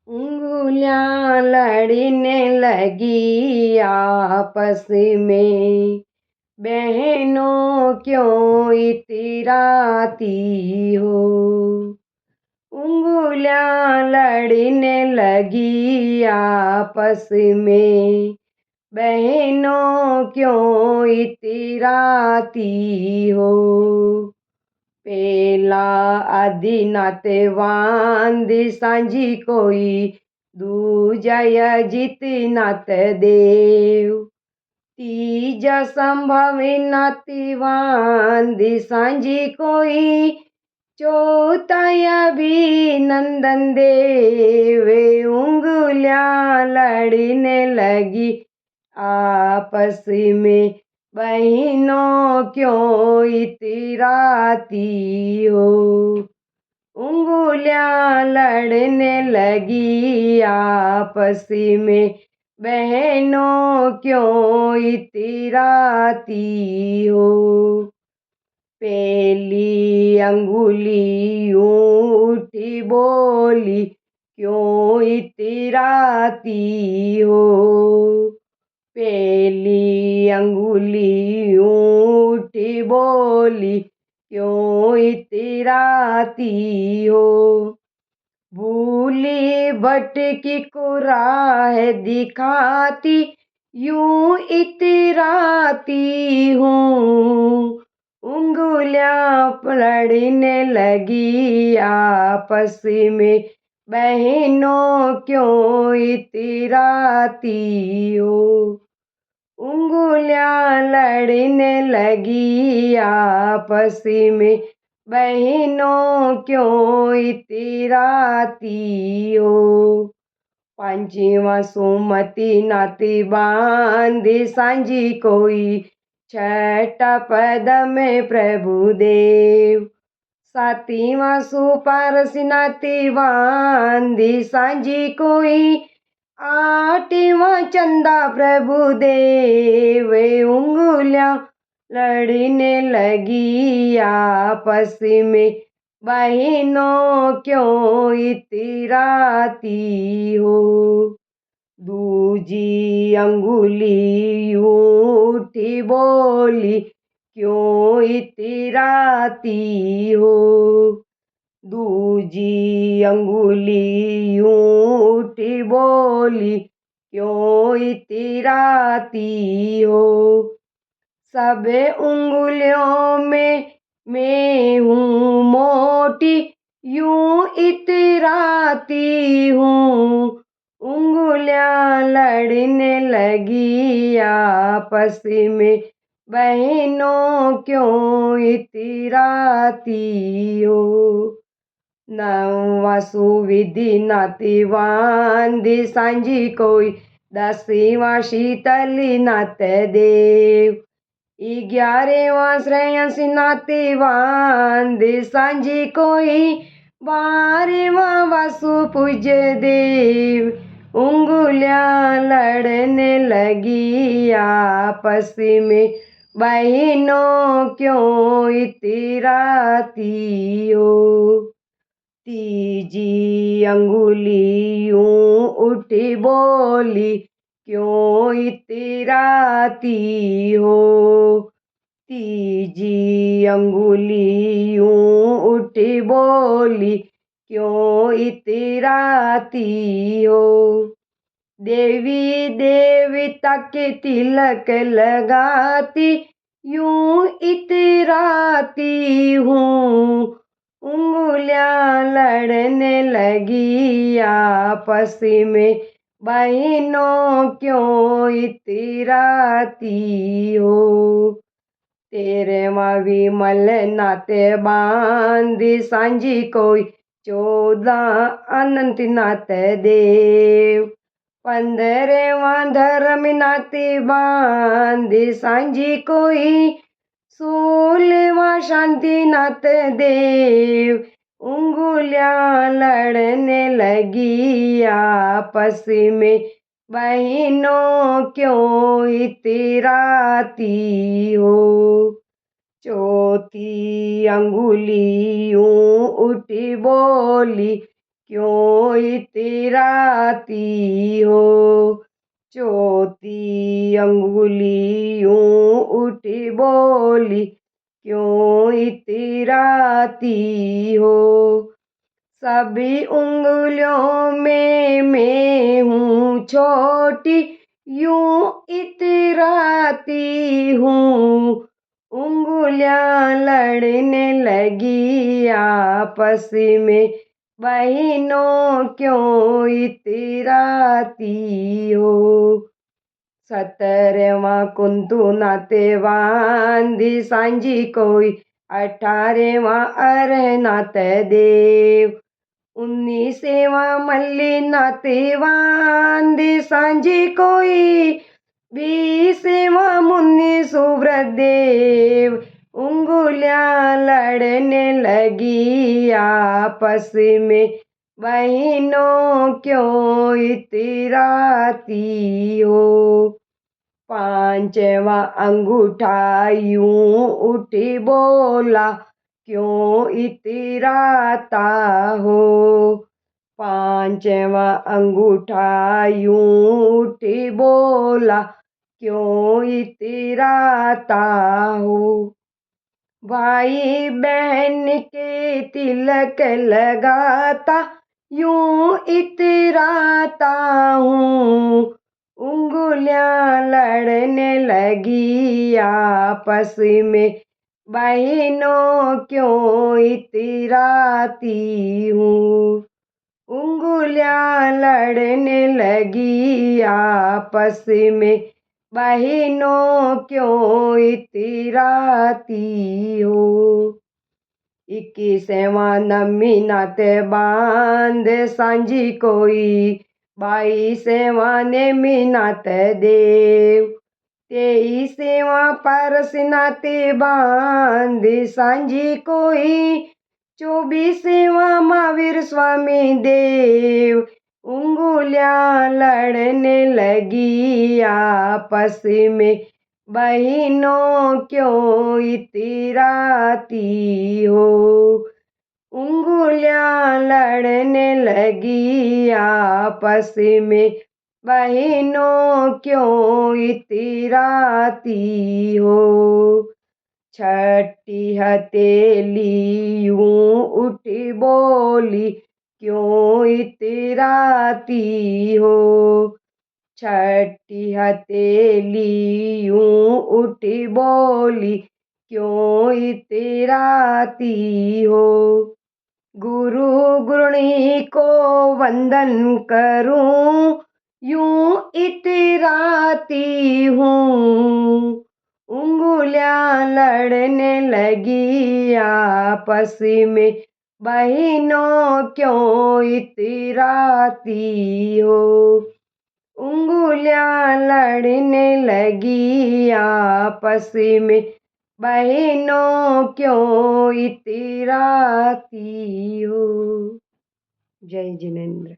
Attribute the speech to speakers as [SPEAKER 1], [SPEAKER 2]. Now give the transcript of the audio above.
[SPEAKER 1] उंगलियां लड़ने लगी आपस में, बहनों क्यों इतराती हो। उंगलियां लड़ने लगी आपस में, बहनों क्यों इतराती हो। पेला आदि नाते वांद सांझी कोई, दूजा यजित नात देव। तीजा संभवी नाती वांद सांझी कोई, चौथा अभिनंदन देव। उंगलियां लड़ने लगी आपस में, बहनों क्यों इतराती हो। उंगलियां लड़ने लगी आपस में, बहनों क्यों इतराती हो। पहली अंगुली यूं उठी बोली, क्यों इतराती हो। पहली अंगुली उठी बोली, क्यों इतराती हो। भूली भटकी को राह दिखाती, यूं इतराती हूँ। उंगलियां लड़ने लगी आपस में, बहनों क्यों इतराती हो। उंगलियां लड़ने लगी आपस में, बहनों क्यों इतराती हो। पांचवा सुमति नाती बांधी सांझी कोई, छठा पद में प्रभु देव। सातवां सुपारसी नाती बांधी सांझी कोई, आठवां चंदा प्रभु देव। उंगलियां लड़ने लगी आपस में, बहनों क्यों इतराती हो। दूजी अंगुली यूं उठी बोली, क्यों इतराती हो। दूजी अंगुली यूं उठी बोली, क्यों इतराती हो। सब उंगलियों में मैं हूँ मोटी, यूं इतराती हूँ। उंगलियां लड़ने लगी आपस में, बहनों क्यों इतराती हो। नौवां सुविधि नाती बांधी सांझी कोई, 10वां शीतली नात देव। 11वां श्रेयसी नाती बांधी सांझी कोई, 12वां वासु पूज्य देव। उंगलियां लड़ने लगी आपस में, बहनों क्यों इतराती हो। तीजी अंगुली यूं उठी बोली, क्यों इतराती हो। तीजी अंगुली यूं उठी बोली, क्यों इतराती हो। देवी देवता के तिलक लगाती, यूं इतराती हूँ। उंगलियां लड़ने लगी आपस में, बहनों क्यों इतराती हो। 13वां विमल नाते बांधी सांझी कोई, 14 अनंत नात देव। 15वां धर्म नाती बांधी सांझी कोई, 16वां शांति नाथ देव। उंगलियां लड़ने लगी आपस में, बहनों क्यों इतराती हो। चौथी अंगुली यूं उठी बोली, क्यों इतराती हो। चौथी अंगुली यूं उठी बोली, क्यों इतराती हो। सभी उंगलियों में मैं हूँ छोटी, यूं इतराती हूँ। उंगलियां लड़ने लगी आपस में, बहनों क्यों इतराती हो। 17वां कुंतु नाते बांधी सांझी कोई, 18वां अरह नात देव। 19वां मल्ली नाते बांधी सांझी कोई, 20वां मुन्नी सुब्रदेव। उंगलियां लड़ने लगी आपस में, बहनों क्यों इतराती हो। 5वां अंगूठा यूं उठी बोला, क्यों इतराता हो। 5वां अंगूठा यूं उठी बोला, क्यों इतराता हो। भाई बहन के तिलक लगाता, यूं इतराता हूँ। उंगलियां लड़ने लगी आपस में, बहनों क्यों इतराती हूँ। उंगलियां लड़ने लगी आपस में, बहनों क्यों इतराती हो। 21वां नमी नात बांध सांझी कोई, 22वां नेमी नात देव। 23वां पारस नाते बांध सांझी कोई, 24वां महावीर स्वामी देव। उंगलियां लड़ने लगी आपस में, बहनों क्यों इतराती हो। उंगलियां लड़ने लगी आपस में, बहनों क्यों इतराती हो। 6ठी हथेली यूं उठी बोली, क्यों इतराती हो। 6ठी हथेली यूं उठी बोली, क्यों इतराती हो। गुरु गुरुणी को वंदन करूं, यूं इतराती हूँ। उंगलियां लड़ने लगी आपस में, बहनों क्यों इतराती हो। उंगलियां लड़ने लगी आपस में, बहनों क्यों इतराती हो। जय जिनेंद्र।